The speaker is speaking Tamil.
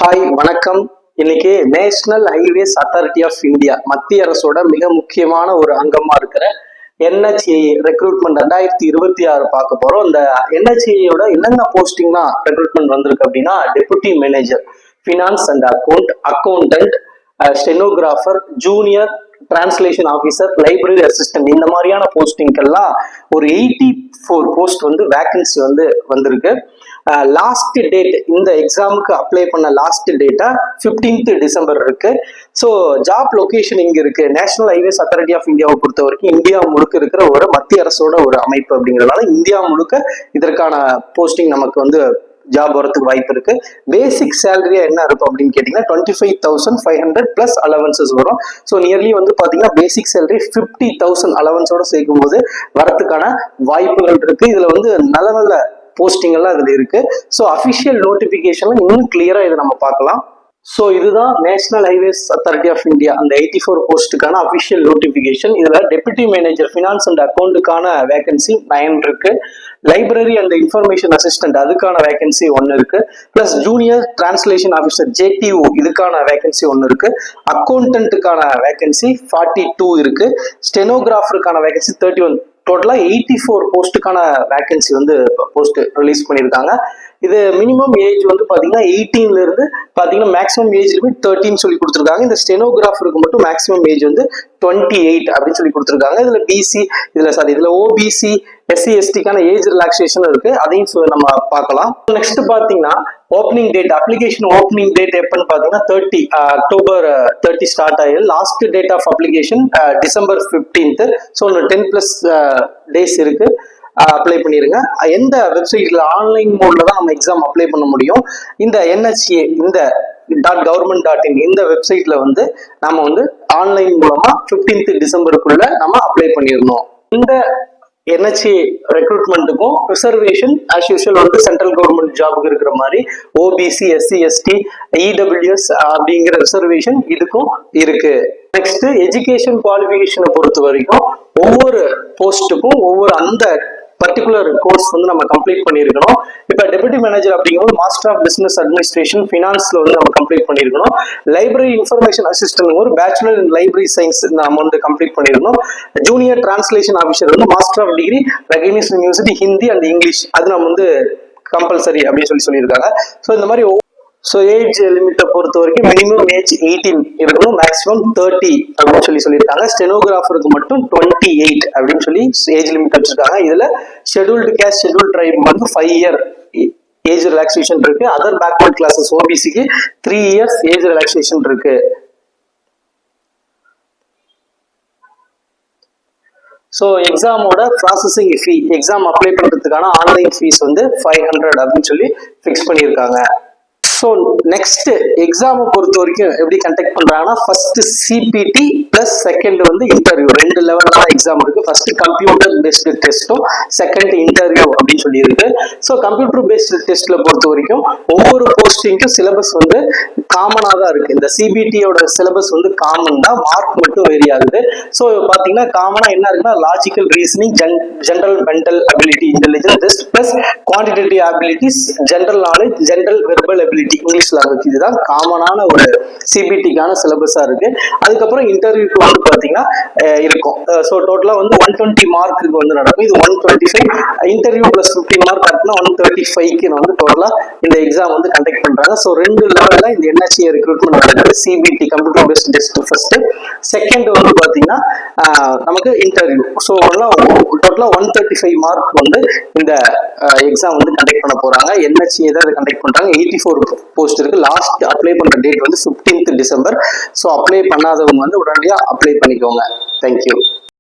ஹாய் வணக்கம். இன்னைக்கு national highways authority of India மத்திய அரசோட மிக முக்கியமான ஒரு அங்கமா இருக்கிற NHAA ரெக்ரூட்மெண்ட் 2026 பார்க்க போறோம். இந்த NHAA என்னென்ன போஸ்டிங்லாம் ரெக்ரூட்மெண்ட் வந்திருக்கு அப்படின்னா, deputy manager finance and accountant, stenographer, junior translation officer, library assistant, இந்த மாதிரியான போஸ்டிங்கெல்லாம் ஒரு 84 போஸ்ட் வேகன்சி வந்திருக்கு. லாஸ்ட் டேட் இந்த எக்ஸாமுக்கு அப்ளை பண்ண லாஸ்ட் டேட்டா 15th டிசம்பர் இருக்கு. ஸோ ஜாப் லொகேஷன் இங்க இருக்கு. நேஷனல் ஹைவேஸ் அத்தாரிட்டி ஆஃப் இந்தியாவை பொறுத்த வரைக்கும் இந்தியா முழுக்க இருக்கிற ஒரு மத்திய அரசோட ஒரு அமைப்பு அப்படிங்கிறதுனால இந்தியா முழுக்க இதற்கான போஸ்டிங் நமக்கு ஜாப் வரதுக்கு வாய்ப்பு இருக்கு. பேசிக் சேலரியா என்ன இருக்கும் அப்படின்னு கேட்டீங்கன்னா 25,500 பிளஸ் அலவன்சஸ் வரும். ஸோ நியர்லி பாத்தீங்கன்னா பேசிக் சேலரி 50,000 அலவன்ஸோட சேர்க்கும் போது வரத்துக்கான வாய்ப்புகள் இருக்கு. இதுல நல்ல நல்ல போஸ்டிங் எல்லாம் இதுல இருக்கு. ஸோ அபிஷியல் நோட்டிபிகேஷன்ல இன்னும் கிளியரா இதை நம்ம பார்க்கலாம். ஸோ இதுதான் national highways authority of India அந்த 84 போஸ்ட்டுக்கான அபிஷியல் நோட்டிபிகேஷன். இதுல டெபுட்டி மேனேஜர் ஃபினான்ஸ் அண்ட் அக்கௌண்ட்டுக்கான வேகன்சி 9 இருக்கு. லைப்ரரி அண்ட் இன்ஃபர்மேஷன் அசிஸ்டன்ட் அதுக்கான வேகன்சி 1 இருக்கு. Plus junior translation officer JTO இதுக்கான வேகன்சி 1 இருக்கு. அக்கௌண்டன்ட்டுக்கான வேகன்சி 42 இருக்கு. ஸ்டெனோகிராஃபருக்கான வேகன்சி 31. டோட்டலா 84 போஸ்ட்டுக்கான வேகன்சி போஸ்ட் ரிலீஸ் பண்ணியிருக்காங்க. இது மினிமம் ஏஜ் பாத்தீங்கன்னா 18ல இருந்து பாத்தீங்கன்னா மேக்ஸிமம் ஏஜ் லிமிட் 13 சொல்லி கொடுத்துருக்காங்க. இந்த ஸ்டெனோகிராஃபருக்கு மட்டும் மேக்ஸிமம் ஏஜ் 28 அப்படின்னு சொல்லி கொடுத்துருக்காங்க. இதுல OBC SC STக்கான ஏஜ் ரிலாக்ஸேஷன் இருக்கு. அதையும் நம்ம பார்க்கலாம். நெக்ஸ்ட் பாத்தீங்கன்னா opening date, application opening date எப்பன்னு பாத்தீங்கன்னா அக்டோபர் 30 ஸ்டார்ட் ஆயிரு. Last date of application December 15th. So 10+ days இருக்கு. அப்ளை பண்ணிருங்க. எந்த வெப்சைட்ல ஆன்லைன் மோட்ல தான் நம்ம எக்ஸாம் அப்ளை பண்ண முடியும். இந்த NHA இந்த .government.in இந்த வெப்சைட்ல நம்ம ஆன்லைன் மூலமா 15th டிசம்பருக்குள்ள நம்ம அப்ளை பண்ணிடணும். இந்த NHA ரெக்ரூட்மெண்ட்டுக்கும் reservation as usual central government ஜாபுக்கு இருக்கிற மாதிரி OBC SC ST EWS அப்படிங்கிற ரிசர்வேஷன் இதுக்கும் இருக்கு. நெக்ஸ்ட் எஜுகேஷன் குவாலிஃபிகேஷனை பொறுத்த வரைக்கும் ஒவ்வொரு போஸ்ட்டுக்கும் ஒவ்வொரு அந்த பர்டிகுலர் கோர்ஸ் நம்ம கம்ப்ளீட் பண்ணியிருக்கணும். இப்போ டெபுட்டி மேனேஜர் அப்படிங்கும்போது மாஸ்டர் ஆஃப் பிசினஸ் அட்மினிஸ்ட்ரேஷன் ஃபினான்ஸ்ல நம்ம கம்ப்ளீட் பண்ணியிருக்கணும். லைப்ரரி இன்ஃபர்மேஷன் அசிஸ்டன்ட் ஒரு பேச்சுலர் இன் லைப்ரரி சயின்ஸ் நம்ம கம்ப்ளீட் பண்ணியிருக்கணும். Junior translation officer master of degree recognised university Hindi and English அது நம்ம கம்பல்சரி அப்படின்னு சொல்லியிருக்காங்க. ஸோ இந்த மாதிரி ஏஜ் லிமிட்டை பொறுத்த வரைக்கும் மினிமம் ஏஜ் 18 இருக்கணும், மேக்ஸிமம் 30 அப்படின்னு சொல்லியிருக்காங்க. ஸ்டெனோகிராஃபருக்கு மட்டும் 28 அப்படின்னு சொல்லி ஏஜ் லிமிட் வச்சிருக்காங்க. இதுல scheduled caste scheduled tribe 5 year age relaxation இருக்கு. அதர் பேக்வர்ட் கிளாஸஸ் OBCக்கு 3 இயர்ஸ் ஏஜ் ரிலாக்ஸேஷன் இருக்கு. ஸோ எக்ஸாமோட ப்ராசஸிங் ஃபீ, எக்ஸாம் அப்ளை பண்றதுக்கான ஆன்லைன் ஃபீஸ் 500 அப்படின்னு சொல்லி ஃபிக்ஸ் பண்ணியிருக்காங்க. ஸோ நெக்ஸ்ட் எக்ஸாமை பொறுத்த வரைக்கும் எப்படி கண்டக்ட் பண்றாங்கன்னா, first CPT plus second interview 2 level தான் எக்ஸாம் இருக்கு. ஃபர்ஸ்ட் கம்ப்யூட்டர் பேஸ்டு டெஸ்ட்டும் செகண்ட் இன்டர்வியூ அப்படின்னு சொல்லி இருக்கு. ஸோ கம்ப்யூட்டர் பேஸ்டு டெஸ்ட்ல பொறுத்த வரைக்கும் ஒவ்வொரு போஸ்டிங்க்கும் சிலபஸ் காமனா தான் இருக்கு. இந்த CBTயோட சிலபஸ் காமன் தான், மார்க் மட்டும் வேரி ஆகுது. ஸோ பாத்தீங்கன்னா காமனா என்ன இருக்குன்னா logical reasoning, general mental ability intelligence test plus quantitative abilities, general knowledge, general verbal ability English language. இதுதான் காமனான ஒரு CBTக்கான சிலபஸா இருக்கு. அதுக்கப்புறம் இன்டர்வியூக்கு பாத்தீங்கன்னா இருக்கும். ஸோ டோட்டலா 120 மார்க்குக்கு நடக்கும். இது 125 இன்டர்வியூ பிளஸ் 15 மார்க் கட்டினா 135க்கு டோட்டலா இந்த எக்ஸாம் கண்டக்ட் பண்றாங்க. ஸோ 2 லெவல்ல இந்த NHA ரெக்ரூட்மெண்ட் நடக்குது. CBT computer based test first, second பாத்தீங்கன்னா நமக்கு இன்டர்வியூ. ஸோ டோட்டலா 135 மார்க் இந்த எக்ஸாம் கண்டக்ட் பண்ண போறாங்க. NHA தான் கண்டக்ட் பண்றாங்க. 84 போஸ்ட் இருக்கு. லாஸ்ட் அப்ளை பண்ற date 15th December. So apply பண்ணாதவங்க உடனடியாக அப்ளை பண்ணிக்கோங்க. தேங்க்யூ.